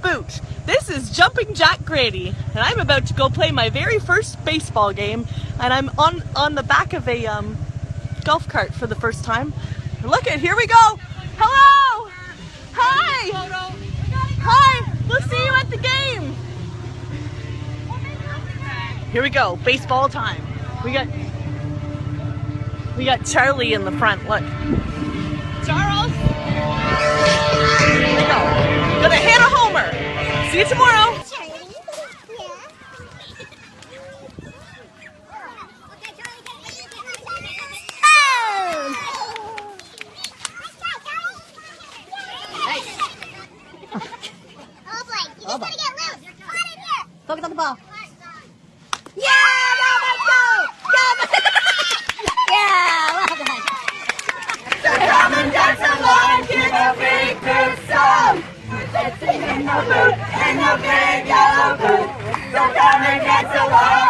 boot. This is Jumping Jack Grady, and I'm about to go play my very first baseball game, and I'm on the back of a golf cart for the first time. Look at, here we go. Hello! Hi! Hi! We'll see you at the game. Here we go, baseball time. We got Charlie in the front, look. Charles! Here we go. Gonna hit a homer. See you tomorrow. Oh boy. Focus on the ball. Yeah! Let's go! Yeah, well done. So come and dance along to the big boot song. Dancing in the boot, in the big yellow boot. So come and dance along.